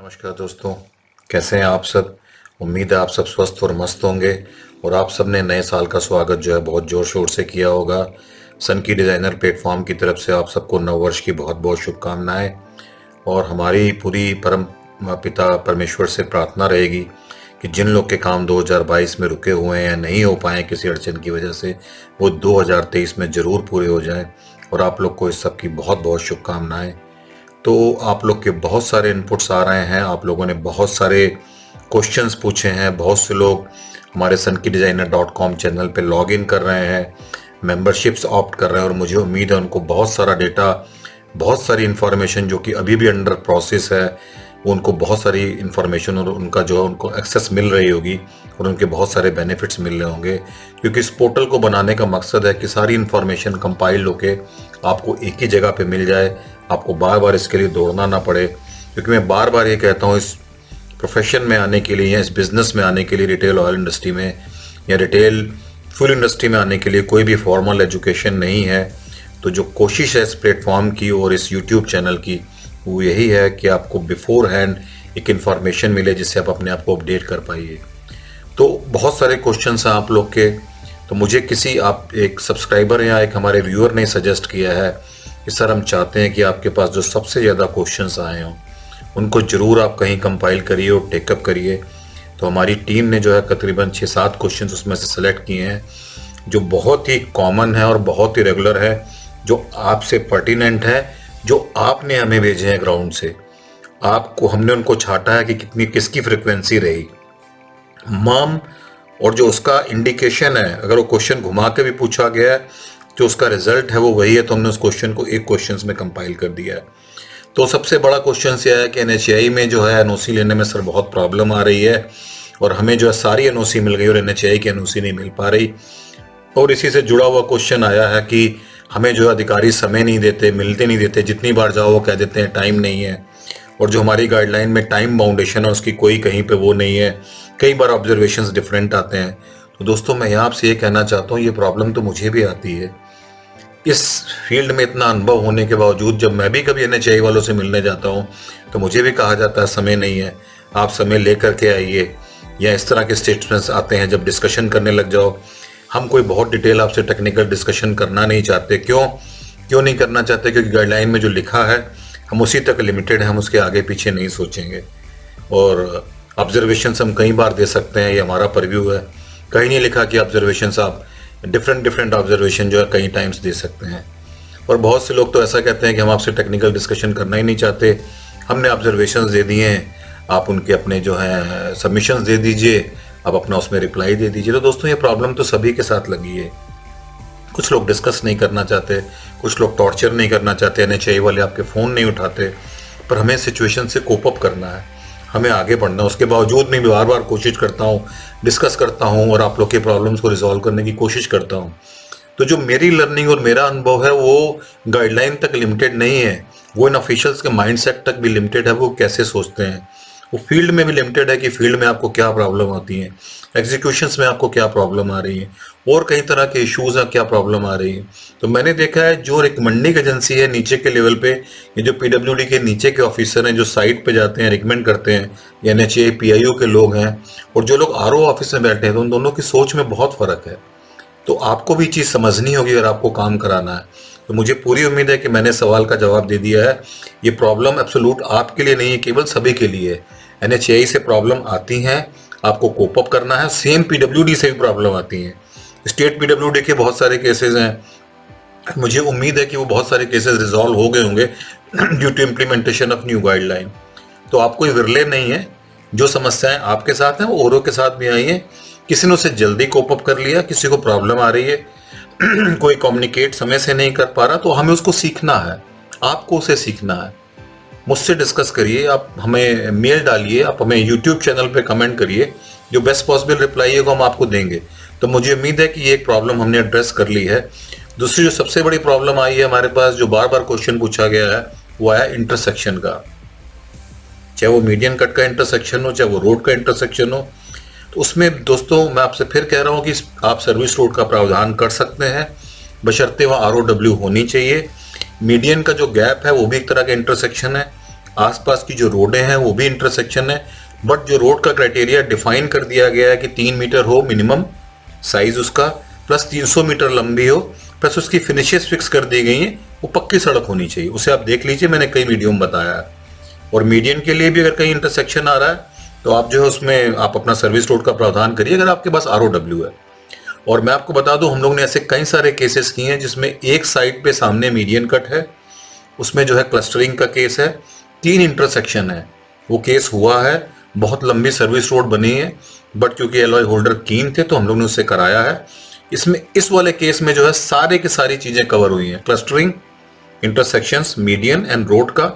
नमस्कार दोस्तों, कैसे हैं आप सब। उम्मीद है आप सब स्वस्थ और मस्त होंगे और आप सब ने नए साल का स्वागत जो है बहुत ज़ोर शोर से किया होगा। सन की डिज़ाइनर प्लेटफॉर्म की तरफ से आप सबको नव वर्ष की बहुत बहुत शुभकामनाएं और हमारी पूरी परम पिता परमेश्वर से प्रार्थना रहेगी कि जिन लोग के काम 2022 में रुके हुए हैं, नहीं हो पाए किसी अड़चन की वजह से, वो 2023 में ज़रूर पूरे हो जाएं। और आप लोग को इस सब की बहुत बहुत शुभकामनाएं। तो आप लोग के बहुत सारे इनपुट्स आ रहे हैं, आप लोगों ने बहुत सारे क्वेश्चंस पूछे हैं, बहुत से लोग हमारे sunkydesigner.com चैनल पे लॉग इन कर रहे हैं, मेंबरशिप्स ऑप्ट कर रहे हैं और मुझे उम्मीद है उनको बहुत सारा डेटा, बहुत सारी इन्फॉर्मेशन जो कि अभी भी अंडर प्रोसेस है, वो उनको बहुत सारी इन्फॉर्मेशन और उनका जो है उनको एक्सेस मिल रही होगी और उनके बहुत सारे बेनिफिट्स मिल रहे होंगे। क्योंकि इस पोर्टल को बनाने का मकसद है कि सारी इन्फॉर्मेशन कंपाइल होके आपको एक ही जगह पे मिल जाए, आपको बार बार इसके लिए दौड़ना ना पड़े। क्योंकि मैं बार बार ये कहता हूँ, इस प्रोफेशन में आने के लिए या इस बिज़नेस में आने के लिए, रिटेल ऑयल इंडस्ट्री में या रिटेल फूड इंडस्ट्री में आने के लिए कोई भी फॉर्मल एजुकेशन नहीं है। तो जो कोशिश है इस प्लेटफॉर्म की और इस यूट्यूब चैनल की, वो यही है कि आपको बिफोर हैंड एक इन्फॉर्मेशन मिले जिससे आप अपने आप को अपडेट कर पाइए। तो बहुत सारे क्वेश्चंस हैं आप लोग के। तो मुझे किसी आप एक सब्सक्राइबर या एक हमारे व्यूअर ने सजेस्ट किया है कि सर हम चाहते हैं कि आपके पास जो सबसे ज़्यादा क्वेश्चंस आए हों उनको ज़रूर आप कहीं कंपाइल करिए और टेकअप करिए। तो हमारी टीम ने जो है तकरीबन 6-7 क्वेश्चंस उसमें से सेलेक्ट किए हैं जो बहुत ही कॉमन है और बहुत ही रेगुलर है, जो आपसे पर्टिनेंट है, जो आपने हमें भेजे हैं ग्राउंड से। आपको हमने उनको छाटा है कि कितनी किसकी फ्रिक्वेंसी रही माम, और जो उसका इंडिकेशन है, अगर वो क्वेश्चन घुमा के भी पूछा गया है जो उसका रिजल्ट है वो वही है, तो हमने उस क्वेश्चन को एक क्वेश्चन में कंपाइल कर दिया है। तो सबसे बड़ा क्वेश्चन यह है कि NHAI में जो है NOC लेने में सर बहुत प्रॉब्लम आ रही है और हमें जो है सारी NOC मिल गई और NHAI की NOC नहीं मिल पा रही। और इसी से जुड़ा हुआ क्वेश्चन आया है कि हमें जो अधिकारी समय नहीं देते, मिलते नहीं देते, जितनी बार जाओ वो कह देते हैं टाइम नहीं है। और जो हमारी गाइडलाइन में टाइम बाउंडेशन है उसकी कोई कहीं पे वो नहीं है, कई बार ऑब्जर्वेशंस डिफरेंट आते हैं। तो दोस्तों मैं यहाँ आपसे ये कहना चाहता हूँ, ये प्रॉब्लम तो मुझे भी आती है। इस फील्ड में इतना अनुभव होने के बावजूद जब मैं भी कभी NHAI वालों से मिलने जाता हूँ तो मुझे भी कहा जाता है समय नहीं है, आप समय लेकर के आइए। या इस तरह के स्टेटमेंट्स आते हैं जब डिस्कशन करने लग जाओ, हम कोई बहुत डिटेल आपसे टेक्निकल डिस्कशन करना नहीं चाहते। क्यों नहीं करना चाहते? क्योंकि गाइडलाइन में जो लिखा है हम उसी तक लिमिटेड है, हम उसके आगे पीछे नहीं सोचेंगे। और ऑब्जर्वेशंस हम कई बार दे सकते हैं, ये हमारा परव्यू है। कहीं नहीं लिखा कि ऑब्जर्वेशंस आप डिफरेंट ऑब्जर्वेशन जो है कई टाइम्स दे सकते हैं। और बहुत से लोग तो ऐसा कहते हैं कि हम आपसे टेक्निकल डिस्कशन करना ही नहीं चाहते, हमने ऑब्जर्वेशंस दे दिए हैं, आप उनके अपने जो है सबमिशंस दे दीजिए, आप अपना उसमें रिप्लाई दे दीजिए। तो दोस्तों ये प्रॉब्लम तो सभी के साथ लगी है। कुछ लोग डिस्कस नहीं करना चाहते, कुछ लोग टॉर्चर नहीं करना चाहते, NHAI वाले आपके फ़ोन नहीं उठाते, पर हमें सिचुएशन से कोप अप करना है, हमें आगे बढ़ना है। उसके बावजूद मैं बार बार कोशिश करता हूँ, डिस्कस करता हूँ और आप लोग के प्रॉब्लम्स को रिजॉल्व करने की कोशिश करता हूँ। तो जो मेरी लर्निंग और मेरा अनुभव है वो गाइडलाइन तक लिमिटेड नहीं है, वो इन ऑफिशियल्स के माइंडसेट तक भी लिमिटेड है, वो कैसे सोचते हैं। वो फील्ड में भी लिमिटेड है कि फील्ड में आपको क्या प्रॉब्लम आती है, एग्जीक्यूशंस में आपको क्या प्रॉब्लम आ रही है, और कई तरह के इश्यूज हैं क्या प्रॉब्लम आ रही है। तो मैंने देखा है जो रिकमेंडिंग एजेंसी है नीचे के लेवल पे, ये जो PWD के नीचे के ऑफिसर हैं जो साइट पे जाते हैं रिकमेंड करते हैं, या NHAI PIO के लोग हैं, और जो लोग RO ऑफिस में बैठे हैं, तो उन दोनों की सोच में बहुत फ़र्क है। तो आपको भी चीज़ समझनी होगी अगर आपको काम कराना है। तो मुझे पूरी उम्मीद है कि मैंने सवाल का जवाब दे दिया है। ये प्रॉब्लम एब्सोल्यूट आपके लिए नहीं है, केवल सभी के लिए है। NHAI से प्रॉब्लम आती हैं, आपको कोप अप करना है। सेम PWD से भी प्रॉब्लम आती हैं, स्टेट PWD के बहुत सारे केसेस हैं। मुझे उम्मीद है कि वो बहुत सारे केसेस रिजॉल्व हो गए होंगे due to implementation of new guideline. तो आपको ये विरले नहीं है, जो समस्याएं आपके साथ हैं वो औरों के साथ भी आई हैं। किसी ने उसे जल्दी कोप अप कर लिया, किसी को प्रॉब्लम आ रही है कोई कम्युनिकेट समय से नहीं कर पा रहा, तो हमें उसको सीखना है, आपको उसे सीखना है। मुझसे डिस्कस करिए, आप हमें मेल डालिए, आप हमें यूट्यूब चैनल पे कमेंट करिए, जो बेस्ट पॉसिबल रिप्लाई है वो हम आपको देंगे। तो मुझे उम्मीद है कि ये एक प्रॉब्लम हमने एड्रेस कर ली है। दूसरी जो सबसे बड़ी प्रॉब्लम आई है हमारे पास, जो बार बार क्वेश्चन पूछा गया है, वो आया इंटरसेक्शन का। चाहे वो मीडियन कट का इंटरसेक्शन हो, चाहे वो रोड का इंटरसेक्शन हो, तो उसमें दोस्तों मैं आपसे फिर कह रहा हूँ कि आप सर्विस रोड का प्रावधान कर सकते हैं, बशर्ते वहाँ ROW होनी चाहिए। मीडियन का जो गैप है वो भी एक तरह का इंटरसेक्शन है, आसपास की जो रोडें हैं वो भी इंटरसेक्शन है, बट जो रोड का क्राइटेरिया डिफाइन कर दिया गया है कि 3 मीटर हो मिनिमम साइज उसका, प्लस 300 मीटर लंबी हो, प्लस उसकी फिनिशेस फिक्स कर दी गई हैं, वो पक्की सड़क होनी चाहिए। उसे आप देख लीजिए, मैंने कई वीडियो में बताया है। और मीडियन के लिए भी अगर कहीं इंटरसेक्शन आ रहा है तो आप जो है उसमें आप अपना सर्विस रोड का प्रावधान करिए अगर आपके पास ROW है। और मैं आपको बता दूं, हम लोग ने ऐसे कई सारे केसेस किए हैं जिसमें एक साइड पे सामने मीडियन कट है, उसमें जो है क्लस्टरिंग का केस है, 3 इंटरसेक्शन है, वो केस हुआ है, बहुत लंबी सर्विस रोड बनी है, बट क्योंकि एलॉय होल्डर कीन थे तो हम लोग ने उससे कराया है। इसमें इस वाले केस में जो है सारे की सारी चीजें कवर हुई हैं, clustering, intersections, median and road का,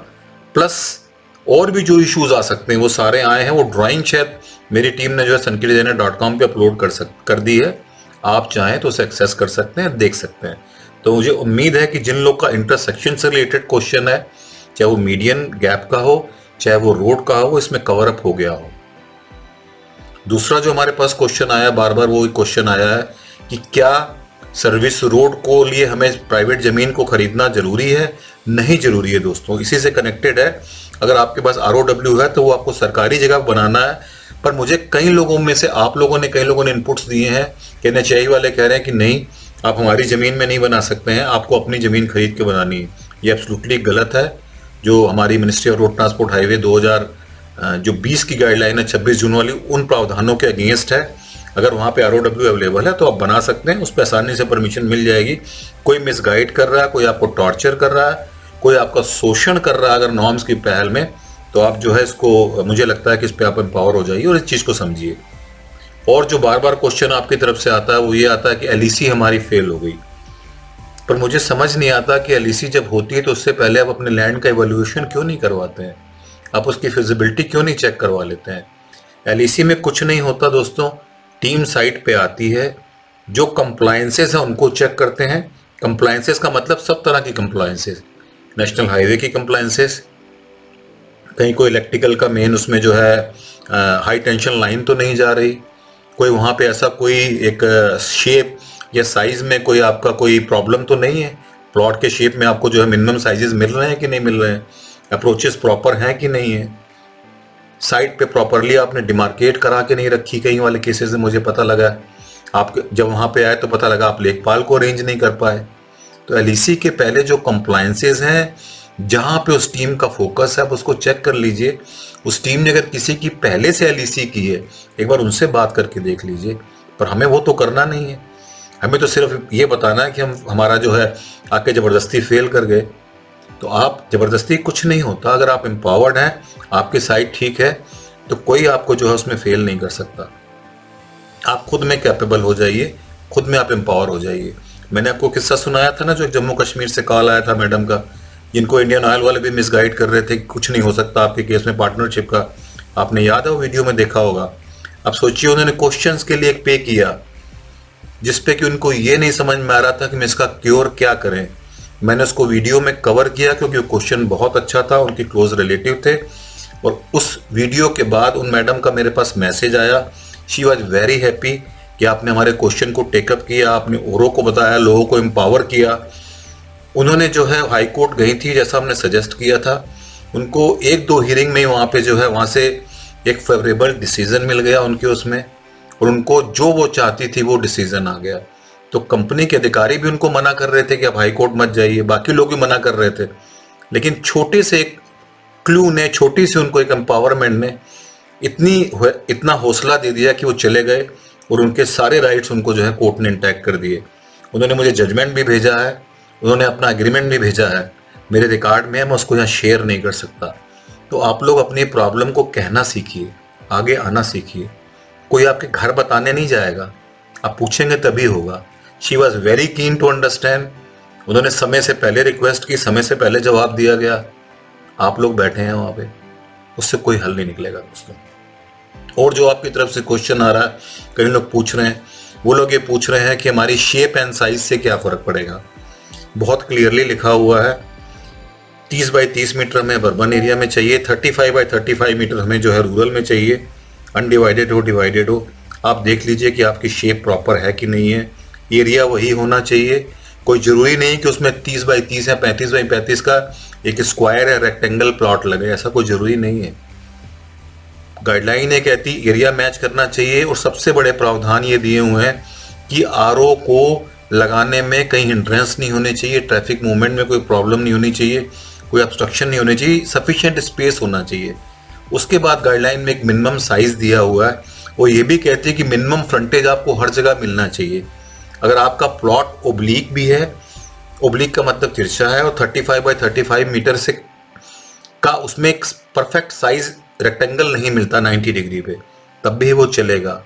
प्लस और भी जो इश्यूज आ सकते हैं वो सारे आए हैं। वो ड्राइंग शायद मेरी टीम ने जो है sunkidesigner.com पे अपलोड कर दी है, आप चाहें तो उसे एक्सेस कर सकते हैं, देख सकते हैं। तो मुझे उम्मीद है कि जिन लोग का इंटरसेक्शन से रिलेटेड क्वेश्चन है, चाहे वो मीडियन गैप का हो चाहे वो रोड का हो, इसमें कवर अप हो गया हो। दूसरा जो हमारे पास क्वेश्चन आया, बार बार वो क्वेश्चन आया है कि क्या सर्विस रोड को लिए हमें प्राइवेट जमीन को खरीदना जरूरी है? नहीं जरूरी है दोस्तों, इसी से कनेक्टेड है। अगर आपके पास ROW है तो वो आपको सरकारी जगह बनाना है, पर मुझे कई लोगों में से कई लोगों ने इनपुट्स दिए हैं कि NHAI वाले कह रहे हैं कि नहीं, आप हमारी ज़मीन में नहीं बना सकते हैं, आपको अपनी ज़मीन खरीद के बनानी है। ये एब्सोल्युटली गलत है। जो हमारी ministry of road transport highway 2020 की गाइडलाइन है 26 जून वाली, उन प्रावधानों के अगेंस्ट है। अगर वहाँ पे ROW अवेलेबल है तो आप बना सकते हैं, उस पर आसानी से परमिशन मिल जाएगी। कोई मिसगाइड कर रहा है, कोई आपको टॉर्चर कर रहा है, कोई आपका शोषण कर रहा है अगर नॉर्म्स की पहल में, तो आप जो है इसको, मुझे लगता है कि इस पर आप एम्पावर हो जाइए और इस चीज़ को समझिए। और जो बार बार क्वेश्चन आपकी तरफ से आता है वो ये आता है कि LEC हमारी फेल हो गई, पर मुझे समझ नहीं आता कि LEC जब होती है तो उससे पहले आप अपने लैंड का इवैल्यूएशन क्यों नहीं करवाते हैं, आप उसकी फिजिबिलिटी क्यों नहीं चेक करवा लेते हैं। LEC में कुछ नहीं होता दोस्तों, टीम साइट पे आती है, जो कंप्लायंसेस है उनको चेक करते हैं। कंप्लायंसेस का मतलब सब तरह की कंप्लायंसेस, नेशनल हाईवे की कंप्लायंसेस, कहीं कोई इलेक्ट्रिकल का मेन उसमें जो है हाई टेंशन लाइन तो नहीं जा रही, कोई वहाँ पे ऐसा कोई एक शेप या साइज में कोई आपका कोई प्रॉब्लम तो नहीं है, प्लॉट के शेप में आपको जो है मिनिमम साइजेस मिल रहे हैं कि नहीं मिल रहे हैं, अप्रोचेस प्रॉपर हैं कि नहीं है, साइट पे प्रॉपरली आपने डिमार्केट करा के नहीं रखी। कई वाले केसेस में मुझे पता लगा, आप जब वहाँ पे आए तो पता लगा आप लेखपाल को अरेंज नहीं कर पाए। तो LEC के पहले जो कंप्लायंसेस हैं, जहाँ पे उस टीम का फोकस है, आप उसको चेक कर लीजिए। उस टीम ने अगर किसी की पहले से LEC की है, एक बार उनसे बात करके देख लीजिए। पर हमें वो तो करना नहीं है, हमें तो सिर्फ ये बताना है कि हमारा जो है आके ज़बरदस्ती फेल कर गए। तो आप ज़बरदस्ती कुछ नहीं होता, अगर आप एम्पावर्ड हैं, आपकी साइट ठीक है, तो कोई आपको जो है उसमें फेल नहीं कर सकता। आप खुद में कैपेबल हो जाइए, खुद में आप एम्पावर हो जाइए। मैंने आपको किस्सा सुनाया था ना, जो जम्मू कश्मीर से कॉल आया था मैडम का, जिनको इंडियन ऑयल वाले भी मिसगाइड कर रहे थे कि कुछ नहीं हो सकता आपके केस में पार्टनरशिप का। आपने याद है वो वीडियो में देखा होगा। अब सोचिए, उन्होंने क्वेश्चंस के लिए एक पे किया जिसपे कि उनको ये नहीं समझ में आ रहा था कि मैं इसका क्योर क्या करें। मैंने उसको वीडियो में कवर किया क्योंकि वो क्वेश्चन बहुत अच्छा था, उनकी क्लोज रिलेटिव थे। और उस वीडियो के बाद उन मैडम का मेरे पास मैसेज आया, शी वॉज वेरी हैप्पी कि आपने हमारे क्वेश्चन को टेकअप किया, आपने औरों को बताया, लोगों को एम्पावर किया। उन्होंने जो है हाई कोर्ट गई थी जैसा हमने सजेस्ट किया था, उनको 1-2 हियरिंग में वहाँ पे जो है वहाँ से एक फेवरेबल डिसीजन मिल गया उनके उसमें, और उनको जो वो चाहती थी वो डिसीजन आ गया। तो कंपनी के अधिकारी भी उनको मना कर रहे थे कि आप हाई कोर्ट मत जाइए, बाकी लोग भी मना कर रहे थे, लेकिन छोटे से एक क्लू ने, छोटी सी उनको एक एम्पावरमेंट ने इतना हौसला दे दिया कि वो चले गए और उनके सारे राइट्स उनको जो है कोर्ट ने इंटैक्ट कर दिए। उन्होंने मुझे जजमेंट भी भेजा है, उन्होंने अपना एग्रीमेंट भी भेजा है, मेरे रिकॉर्ड में है, मैं उसको यहाँ शेयर नहीं कर सकता। तो आप लोग अपनी प्रॉब्लम को कहना सीखिए, आगे आना सीखिए। कोई आपके घर बताने नहीं जाएगा, आप पूछेंगे तभी होगा। She was very keen to understand. उन्होंने समय से पहले रिक्वेस्ट की, समय से पहले जवाब दिया गया। आप लोग बैठे हैं वहाँ पे, उससे कोई हल नहीं निकलेगा दोस्तों। और जो आपकी तरफ से क्वेश्चन आ रहा है, कई लोग पूछ रहे हैं, वो लोग ये पूछ रहे हैं कि हमारी शेप एंड साइज से क्या फ़र्क पड़ेगा। बहुत क्लियरली लिखा हुआ है, 30 बाई 30 मीटर में अर्बन एरिया में चाहिए, 35 बाई 35 मीटर हमें जो है रूरल में चाहिए, अनडिवाइडेड हो डिवाइडेड हो। आप देख लीजिए कि आपकी शेप प्रॉपर है कि नहीं है, एरिया वही होना चाहिए, कोई जरूरी नहीं कि उसमें 30 बाई 30 या 35 बाई 35 का एक स्क्वायर या रेक्टेंगल प्लॉट लगे, ऐसा कोई जरूरी नहीं है। गाइडलाइन ये कहती एरिया मैच करना चाहिए, और सबसे बड़े प्रावधान ये दिए हुए हैं कि आरओ को लगाने में कहीं हिंड्रेंस नहीं होनी चाहिए, ट्रैफिक मूवमेंट में कोई प्रॉब्लम नहीं होनी चाहिए, कोई ऑब्स्ट्रक्शन नहीं होनी चाहिए, सफिशिएंट स्पेस होना चाहिए। उसके बाद गाइडलाइन में एक मिनिमम साइज दिया हुआ है, वो ये भी कहती है कि मिनिमम फ्रंटेज आपको हर जगह मिलना चाहिए। अगर आपका प्लॉट ओब्लिक भी है, ओब्लिक का मतलब तिरछा है, और 35 बाई 35 मीटर से का उसमें एक परफेक्ट साइज रेक्टेंगल नहीं मिलता 90 डिग्री पे, तब भी वो चलेगा।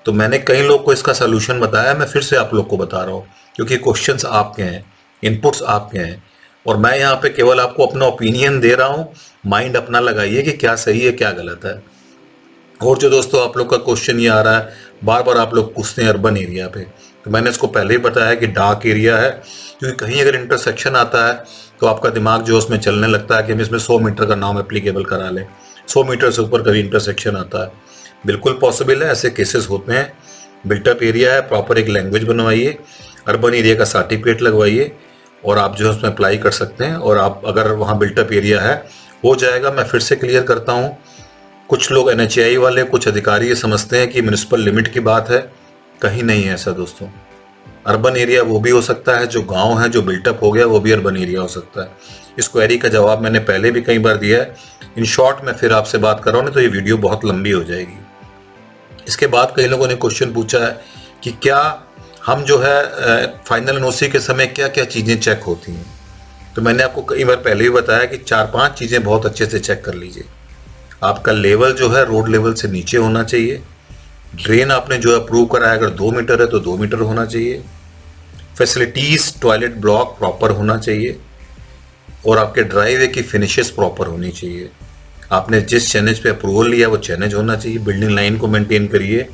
तो मैंने कई लोग को इसका सोल्यूशन बताया, मैं फिर से आप लोग को बता रहा हूँ, क्योंकि क्वेश्चंस आपके हैं, इनपुट्स आपके हैं, और मैं यहाँ पे केवल आपको अपना ओपिनियन दे रहा हूँ। माइंड अपना लगाइए कि क्या सही है क्या गलत है। और जो दोस्तों आप लोग का क्वेश्चन ये आ रहा है, बार बार आप लोग पूछते हैं अर्बन एरिया पे, तो मैंने इसको पहले ही बताया कि डार्क एरिया है, क्योंकि कहीं अगर इंटरसेक्शन आता है तो आपका दिमाग जो उसमें चलने लगता है कि हम इसमें 100 मीटर का नाम एप्लीकेबल करा लें। 100 मीटर से ऊपर कभी इंटरसेक्शन आता है, बिल्कुल पॉसिबल है, ऐसे केसेस होते हैं। बिल्टअप एरिया है, प्रॉपर एक लैंग्वेज बनवाइए, अर्बन एरिया का सर्टिफिकेट लगवाइए, और आप जो है उसमें अप्लाई कर सकते हैं। और आप अगर वहाँ बिल्टअप एरिया है, हो जाएगा। मैं फिर से क्लियर करता हूँ, कुछ लोग NHAI वाले, कुछ अधिकारी ये समझते हैं कि म्यूनिसिपल लिमिट की बात है, कहीं नहीं है ऐसा दोस्तों। अर्बन एरिया वो भी हो सकता है, जो गांव है जो बिल्टअप हो गया वो भी अर्बन एरिया हो सकता है। इस क्वेरी का जवाब मैंने पहले भी कई बार दिया है। इन शॉर्ट मैं फिर आपसे बात कर रहा हूँ, नहीं तो ये वीडियो बहुत लंबी हो जाएगी। इसके बाद कई लोगों ने क्वेश्चन पूछा है कि क्या हम जो है फाइनल एनओसी के समय क्या क्या चीज़ें चेक होती हैं। तो मैंने आपको कई बार पहले ही बताया कि 4-5 चीज़ें बहुत अच्छे से चेक कर लीजिए। आपका लेवल जो है रोड लेवल से नीचे होना चाहिए। ड्रेन आपने जो अप्रूव करा है, अगर 2 मीटर है तो 2 मीटर होना चाहिए। फैसिलिटीज़ टॉयलेट ब्लॉक प्रॉपर होना चाहिए, और आपके ड्राइवे की फिनिशेस प्रॉपर होनी चाहिए। आपने जिस चैनेज पे अप्रूवल लिया वो चैनेज होना चाहिए। बिल्डिंग लाइन को मेंटेन करिए।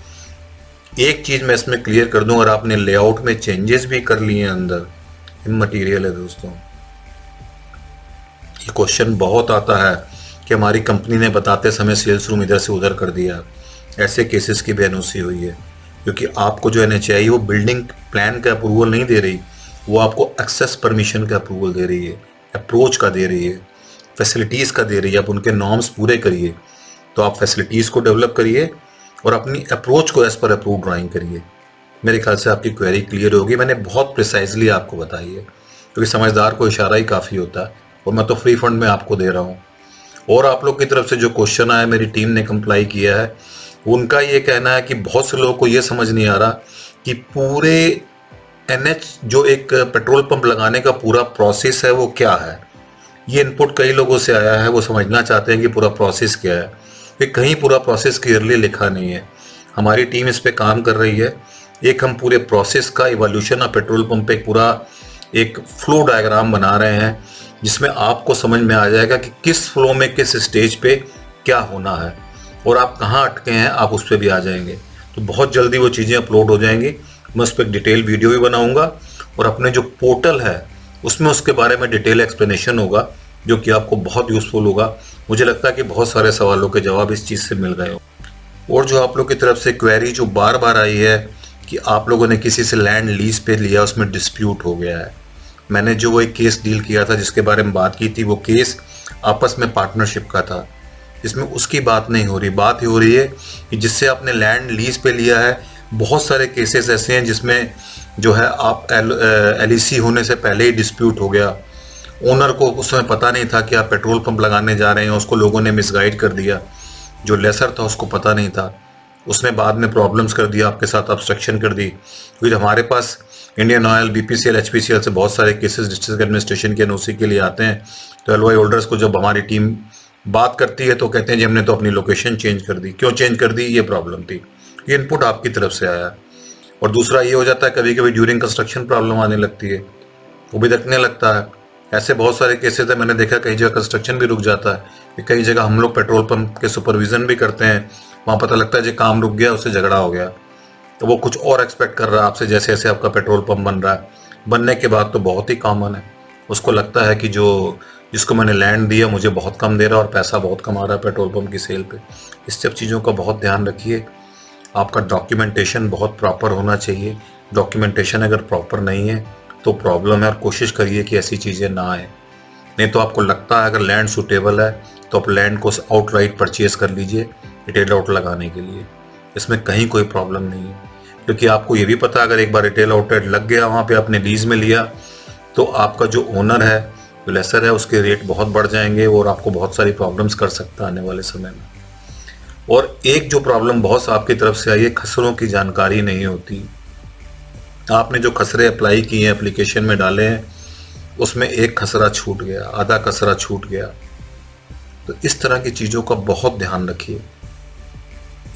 एक चीज़ मैं इसमें क्लियर कर दूं, और आपने लेआउट में चेंजेस भी कर लिए हैं अंदर, इममटीरियल है दोस्तों। ये क्वेश्चन बहुत आता है कि हमारी कंपनी ने बताते समय सेल्स रूम इधर से उधर कर दिया। ऐसे केसेस की भी एनओसी हुई है, क्योंकि आपको जो NHAI वो बिल्डिंग प्लान का अप्रूवल नहीं दे रही, वो आपको एक्सेस परमिशन का अप्रूवल दे रही है, अप्रोच का दे रही है, फैसिलिटीज़ का दे रही है। आप उनके नॉर्म्स पूरे करिए, तो आप फैसिलिटीज़ को डेवलप करिए और अपनी अप्रोच को एज पर अप्रूव ड्राइंग करिए। मेरे ख्याल से आपकी क्वेरी क्लियर होगी। मैंने बहुत प्रिसाइजली आपको बताई है, क्योंकि समझदार को इशारा ही काफ़ी होता है, और मैं तो फ्री फंड में आपको दे रहा हूँ। और आप लोग की तरफ से जो क्वेश्चन आया, मेरी टीम ने कंप्लाई किया है, उनका ये कहना है कि बहुत से लोगों को ये समझ नहीं आ रहा कि पूरे NH जो एक पेट्रोल पंप लगाने का पूरा प्रोसेस है वो क्या है। ये इनपुट कई लोगों से आया है, वो समझना चाहते हैं कि पूरा प्रोसेस क्या है। कि कहीं पूरा प्रोसेस क्लियरली लिखा नहीं है। हमारी टीम इस पे काम कर रही है। एक हम पूरे प्रोसेस का इवोल्यूशन ऑफ पेट्रोल पंप पे पूरा एक फ्लो डायग्राम बना रहे हैं, जिसमें आपको समझ में आ जाएगा कि किस फ्लो में किस स्टेज पे क्या होना है, और आप कहाँ अटके हैं आप उस पर भी आ जाएंगे। तो बहुत जल्दी वो चीज़ें अपलोड हो जाएंगी। मैं उस पर एक डिटेल वीडियो भी बनाऊंगा, और अपने जो पोर्टल है उसमें उसके बारे में डिटेल एक्सप्लेनेशन होगा, जो कि आपको बहुत यूज़फुल होगा। मुझे लगता है कि बहुत सारे सवालों के जवाब इस चीज़ से मिल गए हो। और जो आप लोग की तरफ से क्वेरी जो बार बार आई है कि आप लोगों ने किसी से लैंड लीज पे लिया, उसमें डिस्प्यूट हो गया है। मैंने जो वो एक केस डील किया था जिसके बारे में बात की थी, वो केस आपस में पार्टनरशिप का था। इसमें उसकी बात नहीं हो रही, बात हो रही है कि जिससे आपने लैंड लीज पे लिया है। बहुत सारे केसेस ऐसे हैं जिसमें जो है आप LEC होने से पहले ही डिस्प्यूट हो गया। ओनर को उस समय पता नहीं था कि आप पेट्रोल पंप लगाने जा रहे हैं, उसको लोगों ने मिसगाइड कर दिया। जो लेसर था उसको पता नहीं था, उसने बाद में प्रॉब्लम्स कर दिया, आपके साथ ऑब्स्ट्रक्शन कर दी। क्योंकि हमारे पास इंडियन ऑयल, BPCL, HPCL से बहुत सारे केसेस डिस्ट्रिक्ट एडमिनिस्ट्रेशन के NOC के लिए आते हैं। तो LOI होल्डर्स को जब हमारी टीम बात करती है तो कहते हैं जी हमने तो अपनी लोकेशन चेंज कर दी। क्यों चेंज कर दी? ये प्रॉब्लम थी। ये इनपुट आपकी तरफ से आया। और दूसरा ये हो जाता है कभी कभी ड्यूरिंग कंस्ट्रक्शन प्रॉब्लम आने लगती है, वो भी धकने लगता है। ऐसे बहुत सारे केसेस है, मैंने देखा कई जगह कंस्ट्रक्शन भी रुक जाता है। कि कई जगह हम लोग पेट्रोल पंप के सुपरविजन भी करते हैं, वहाँ पता लगता है जी काम रुक गया, उससे झगड़ा हो गया, तो वो कुछ और एक्सपेक्ट कर रहा है आपसे, जैसे जैसे आपका पेट्रोल पंप बन रहा है। बनने के बाद तो बहुत ही कॉमन है, उसको लगता है कि जिसको मैंने लैंड दिया मुझे बहुत कम दे रहा है और पैसा बहुत कमा रहा है पेट्रोल पंप की सेल पे। इस सब चीज़ों का बहुत ध्यान रखिए। आपका डॉक्यूमेंटेशन बहुत प्रॉपर होना चाहिए। डॉक्यूमेंटेशन अगर प्रॉपर नहीं है तो प्रॉब्लम है, और कोशिश करिए कि ऐसी चीज़ें ना आए। नहीं तो आपको लगता है अगर लैंड सूटेबल है तो आप लैंड को आउटराइट परचेज कर लीजिए रिटेल आउट लगाने के लिए। इसमें कहीं कोई प्रॉब्लम नहीं है, क्योंकि आपको ये भी पता है अगर एक बार रिटेल आउटलेट लग गया वहाँ पे आपने लीज में लिया तो आपका जो ओनर है, जो लेसर है, उसके रेट बहुत बढ़ जाएंगे और आपको बहुत सारी प्रॉब्लम्स कर सकता है आने वाले समय में। और एक जो प्रॉब्लम बहुत आपकी तरफ से आई है, खसरों की जानकारी नहीं होती। आपने जो खसरे अप्लाई किए हैं, एप्लीकेशन में डाले हैं, उसमें एक खसरा छूट गया, आधा खसरा छूट गया। तो इस तरह की चीज़ों का बहुत ध्यान रखिए,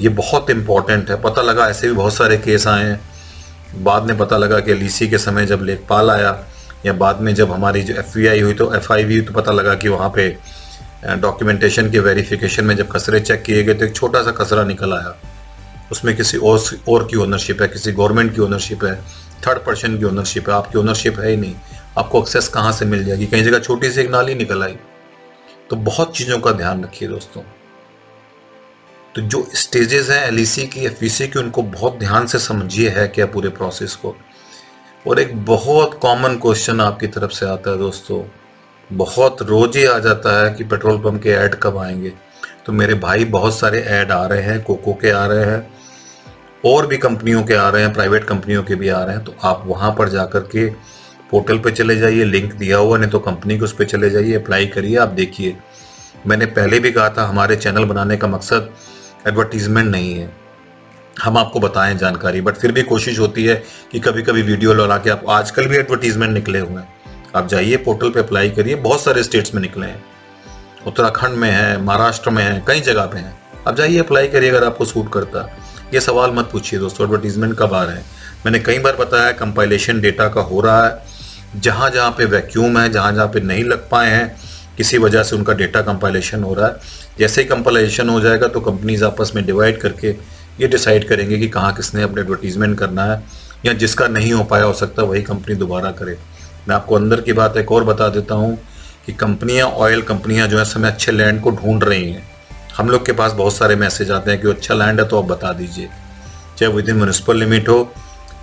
ये बहुत इंपॉर्टेंट है। पता लगा ऐसे भी बहुत सारे केस आए हैं, बाद में पता लगा कि लीसी के समय जब लेखपाल आया या बाद में जब हमारी जो FVI हुई तो FI हुई तो पता लगा कि वहाँ पे डॉक्यूमेंटेशन के वेरिफिकेशन में जब खसरे चेक किए गए तो एक छोटा सा खसरा निकल आया, उसमें किसी और की ओनरशिप है, किसी गवर्नमेंट की ओनरशिप है, थर्ड पर्सन की ओनरशिप है, आपकी ओनरशिप है ही नहीं। आपको एक्सेस कहाँ से मिल जाएगी? कई जगह छोटी सी एक नाली निकल आई। तो बहुत चीज़ों का ध्यान रखिए दोस्तों। तो जो स्टेजेस हैं LEC की, FVC की, उनको बहुत ध्यान से समझिए है क्या पूरे प्रोसेस को। और एक बहुत कॉमन क्वेश्चन आपकी तरफ से आता है दोस्तों, बहुत रोज ही आ जाता है कि पेट्रोल पंप के ऐड कब आएंगे। तो मेरे भाई बहुत सारे ऐड आ रहे हैं, कोको के आ रहे हैं, और भी कंपनियों के आ रहे हैं, प्राइवेट कंपनियों के भी आ रहे हैं। तो आप वहाँ पर जाकर के पोर्टल पे चले जाइए, लिंक दिया हुआ, नहीं तो कंपनी के उस पर चले जाइए, अप्लाई करिए। आप देखिए, मैंने पहले भी कहा था हमारे चैनल बनाने का मकसद एडवर्टीजमेंट नहीं है, हम आपको बताएं जानकारी, बट फिर भी कोशिश होती है कि कभी कभी वीडियो लगा के आप, आजकल भी एडवर्टीजमेंट निकले हुए हैं, आप जाइए पोर्टल पे अप्लाई करिए। बहुत सारे स्टेट्स में निकले हैं, उत्तराखंड में है, महाराष्ट्र में है, कई जगह पे हैं। आप जाइए अप्लाई करिए अगर आपको सूट करता। ये सवाल मत पूछिए दोस्तों एडवर्टीजमेंट कब आ रहे हैं। मैंने कई बार बताया कंपाइलेशन डेटा का हो रहा है, जहाँ जहाँ पे वैक्यूम है, जहाँ जहाँ पे नहीं लग पाए हैं, किसी वजह से उनका डेटा कंपाइलेशन हो रहा है। जैसे ही कंपाइलेशन हो जाएगा तो कंपनीज आपस में डिवाइड करके ये डिसाइड करेंगे कि कहाँ किसने अपने एडवर्टीजमेंट करना है, या जिसका नहीं हो पाया हो सकता वही कंपनी दोबारा करे। मैं आपको अंदर की बात एक और बता देता हूँ कि कंपनियाँ, ऑयल कंपनियाँ जो है समय अच्छे लैंड को ढूंढ रही हैं। हम लोग के पास बहुत सारे मैसेज आते हैं कि अच्छा लैंड है तो आप बता दीजिए, चाहे विद इन म्यूनिसिपल लिमिट हो,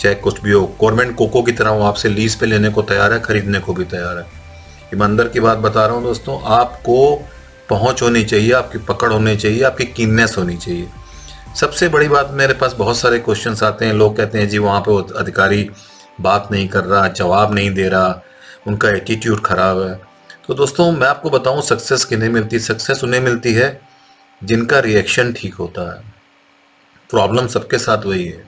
चाहे कुछ भी हो। गवर्नमेंट कोको की तरह वो आपसे लीज पे लेने को तैयार है, खरीदने को भी तैयार है। ईमानदार की बात बता रहा हूँ दोस्तों, आपको पहुँच होनी चाहिए, आपकी पकड़ होनी चाहिए, आपकी कीननेस होनी चाहिए। सबसे बड़ी बात, मेरे पास बहुत सारे क्वेश्चंस आते हैं, लोग कहते हैं जी वहाँ पे अधिकारी बात नहीं कर रहा, जवाब नहीं दे रहा, उनका एटीट्यूड खराब है। तो दोस्तों मैं आपको बताऊं, सक्सेस किन्हें मिलती है? सक्सेस उन्हें मिलती है जिनका रिएक्शन ठीक होता है। प्रॉब्लम सबके साथ वही है।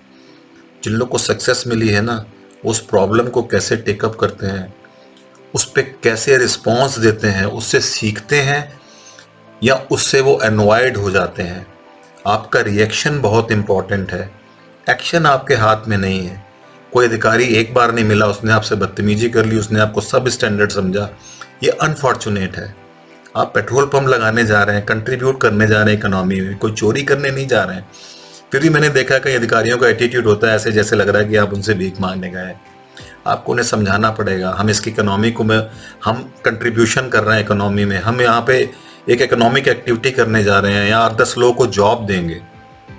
जिन लोग को सक्सेस मिली है ना, उस प्रॉब्लम को कैसे टेकअप करते हैं, उस पर कैसे रिस्पॉन्स देते हैं, उससे सीखते हैं या उससे वो अनॉयड हो जाते हैं। आपका रिएक्शन बहुत इंपॉर्टेंट है, एक्शन आपके हाथ में नहीं है। कोई अधिकारी एक बार नहीं मिला, उसने आपसे बदतमीजी कर ली, उसने आपको सब स्टैंडर्ड समझा, ये अनफॉर्चुनेट है। आप पेट्रोल पंप लगाने जा रहे हैं, कंट्रीब्यूट करने जा रहे हैं इकोनॉमी में, कोई चोरी करने नहीं जा रहे हैं। फिर भी मैंने देखा कई अधिकारियों का एटीट्यूड होता है ऐसे, जैसे लग रहा है कि आप उनसे भीख मांगने गए। आपको उन्हें समझाना पड़ेगा, हम इसकी इकोनॉमी को में हम कंट्रीब्यूशन कर रहे हैं इकोनॉमी में, हम यहाँ पे एक इकोनॉमिक एक्टिविटी करने जा रहे हैं, या 8-10 लोगों को जॉब देंगे,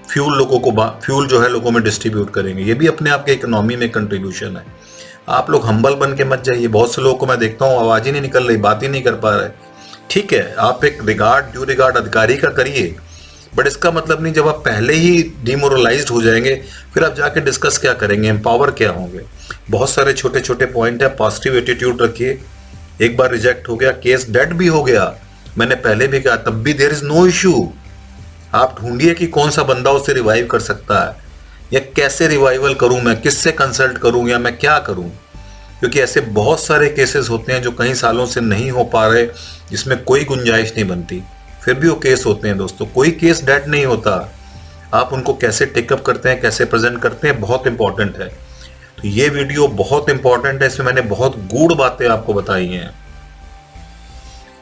फ्यूल जो है लोगों में डिस्ट्रीब्यूट करेंगे, ये भी अपने आप के इकोनॉमी में कंट्रीब्यूशन है। आप लोग हम्बल बन के मत जाइए। बहुत से लोगों को मैं देखता हूँ आवाज़ ही नहीं निकल रही, बात ही नहीं कर पा रहे। ठीक है, आप एक ड्यू रिगार्ड अधिकारी का करिए, बट इसका मतलब नहीं जब आप पहले ही डिमोरलाइज्ड हो जाएंगे फिर आप जाके डिस्कस क्या करेंगे, एम्पावर क्या होंगे। बहुत सारे छोटे छोटे पॉइंट है, पॉजिटिव एटीट्यूड रखिए। एक बार रिजेक्ट हो गया, केस डेड भी हो गया, मैंने पहले भी कहा, तब भी देयर इज नो इशू। आप ढूंढिए कि कौन सा बंदा उसे रिवाइव कर सकता है, या कैसे रिवाइवल करूं, मैं किससे कंसल्ट करूं, या मैं क्या करूं। क्योंकि ऐसे बहुत सारे केसेस होते हैं जो कई सालों से नहीं हो पा रहे, जिसमें कोई गुंजाइश नहीं बनती, फिर भी वो केस होते हैं दोस्तों। कोई केस डेड नहीं होता। आप उनको कैसे टेकअप करते हैं, कैसे प्रेजेंट करते हैं, बहुत इंपॉर्टेंट है। तो ये वीडियो बहुत इंपॉर्टेंट है, इसमें मैंने बहुत गूढ़ बातें आपको बताई हैं।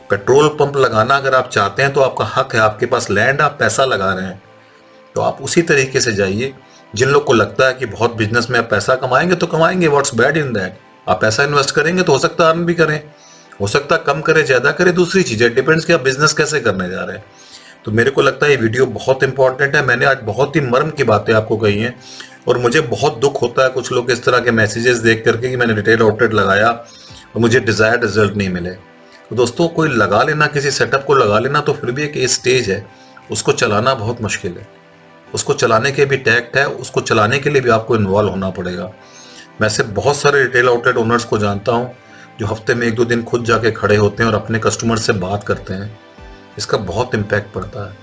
पेट्रोल पंप लगाना अगर आप चाहते हैं तो आपका हक है, आपके पास लैंड, आप पैसा लगा रहे हैं, तो आप उसी तरीके से जाइए। जिन लोग को लगता है कि बहुत बिजनेस में आप पैसा कमाएंगे तो कमाएंगे, व्हाट्स बैड इन दैट। आप पैसा इन्वेस्ट करेंगे तो हो सकता है अर्न भी करें, हो सकता है कम करे ज्यादा करे, दूसरी चीज है, डिपेंड्स कि आप बिजनेस कैसे करने जा रहे हैं। तो मेरे को लगता है ये वीडियो बहुत इंपॉर्टेंट है। मैंने आज बहुत ही मर्म की बातें आपको कही हैं, और मुझे बहुत दुख होता है कुछ लोग इस तरह के मैसेजेस देख करके कि मैंने रिटेल आउटलेट लगाया और मुझे डिजायर्ड रिजल्ट नहीं मिले। तो दोस्तों, कोई लगा लेना, किसी सेटअप को लगा लेना तो फिर भी एक स्टेज है, उसको चलाना बहुत मुश्किल है। उसको चलाने के भी टैक्ट है, उसको चलाने के लिए भी आपको इन्वॉल्व होना पड़ेगा। मैं ऐसे बहुत सारे रिटेल आउटलेट ओनर्स को जानता हूँ जो हफ्ते में 1-2 दिन खुद जाके खड़े होते हैं और अपने कस्टमर से बात करते हैं। इसका बहुत इम्पैक्ट पड़ता है।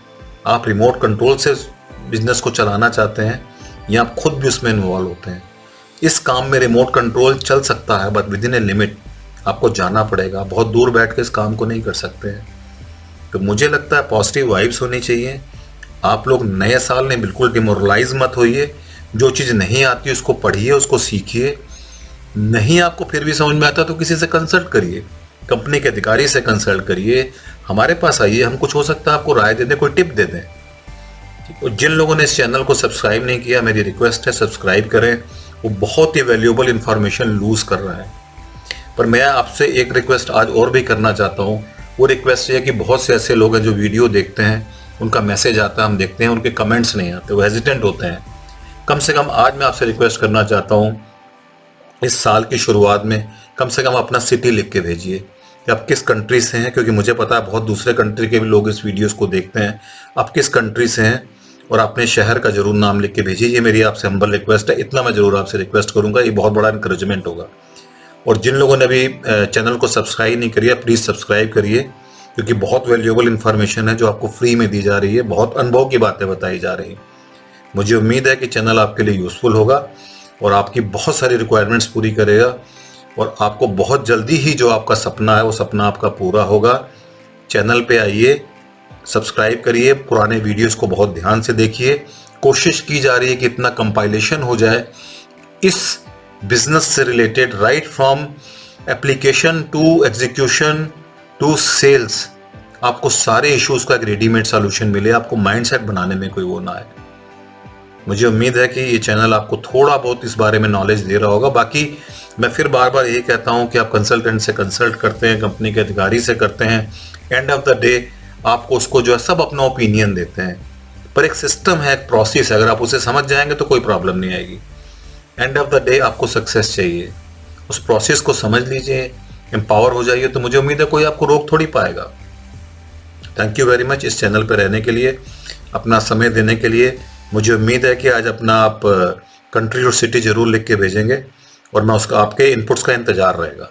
आप रिमोट कंट्रोल से बिजनेस को चलाना चाहते हैं या आप खुद भी उसमें इन्वॉल्व होते हैं। इस काम में रिमोट कंट्रोल चल सकता है, but with in a limit. आपको जाना पड़ेगा, बहुत दूर बैठ के इस काम को नहीं कर सकते हैं। तो मुझे लगता है पॉजिटिव वाइब्स होनी चाहिए। आप लोग नए साल में बिल्कुल डिमोरलाइज मत होइए। जो चीज़ नहीं आती उसको पढ़िए, उसको सीखिए। नहीं आपको फिर भी समझ में आता तो किसी से कंसल्ट करिए, कंपनी के अधिकारी से कंसल्ट करिए, हमारे पास आइए, हम कुछ हो सकता है आपको राय दे दें, कोई टिप दे दें। और जिन लोगों ने इस चैनल को सब्सक्राइब नहीं किया, मेरी रिक्वेस्ट है सब्सक्राइब करें। वो बहुत ही वैल्यूएबल इंफॉर्मेशन लूज कर रहा है। पर मैं आपसे एक रिक्वेस्ट आज और भी करना चाहता हूँ। वो रिक्वेस्ट ये है कि बहुत से ऐसे लोग हैं जो वीडियो देखते हैं, उनका मैसेज आता है, हम देखते हैं, उनके कमेंट्स नहीं आते, वो हेजिटेंट होते हैं। कम से कम आज मैं आपसे रिक्वेस्ट करना चाहता हूँ, इस साल की शुरुआत में कम से कम अपना सिटी लिख के भेजिए कि आप किस कंट्री से हैं, क्योंकि मुझे पता है बहुत दूसरे कंट्री के भी लोग इस वीडियोस को देखते हैं। आप किस कंट्री से हैं और अपने शहर का जरूर नाम लिख के भेजिए। ये मेरी आपसे हम्बल रिक्वेस्ट है, इतना मैं जरूर आपसे रिक्वेस्ट करूंगा, ये बहुत बड़ा इंकरेजमेंट होगा। और जिन लोगों ने अभी चैनल को सब्सक्राइब नहीं करिए, प्लीज़ सब्सक्राइब करिए, क्योंकि बहुत वैल्यूएबल इन्फॉर्मेशन है जो आपको फ्री में दी जा रही है, बहुत अनुभव की बातें बताई जा रही हैं। मुझे उम्मीद है कि चैनल आपके लिए यूज़फुल होगा और आपकी बहुत सारी रिक्वायरमेंट्स पूरी करेगा और आपको बहुत जल्दी ही जो आपका सपना है वो सपना आपका पूरा होगा। चैनल पे आइए, सब्सक्राइब करिए, पुराने वीडियोस को बहुत ध्यान से देखिए। कोशिश की जा रही है कि इतना कंपाइलेशन हो जाए इस बिजनेस से related, right from application to execution to sales. आपको सारे इश्यूज का एक रेडीमेड सॉल्यूशन मिले, आपको माइंडसेट बनाने में कोई वो ना आए। मुझे उम्मीद है कि ये चैनल आपको थोड़ा बहुत इस बारे में नॉलेज दे रहा होगा। बाकी मैं फिर बार बार यही कहता हूँ कि आप कंसल्टेंट से कंसल्ट करते हैं, कंपनी के अधिकारी से करते हैं, एंड ऑफ द डे आपको उसको जो है सब अपना ओपिनियन देते हैं, पर एक सिस्टम है, एक प्रोसेस है, अगर आप उसे समझ जाएंगे तो कोई प्रॉब्लम नहीं आएगी। एंड ऑफ द डे आपको सक्सेस चाहिए, उस प्रोसेस को समझ लीजिए, एम्पावर हो जाइए, तो मुझे उम्मीद है कोई आपको रोक थोड़ी पाएगा। थैंक यू वेरी मच इस चैनल पर रहने के लिए, अपना समय देने के लिए। मुझे उम्मीद है कि आज अपना आप कंट्री और सिटी जरूर लिख के भेजेंगे और मैं उसका आपके इनपुट्स का इंतजार रहेगा।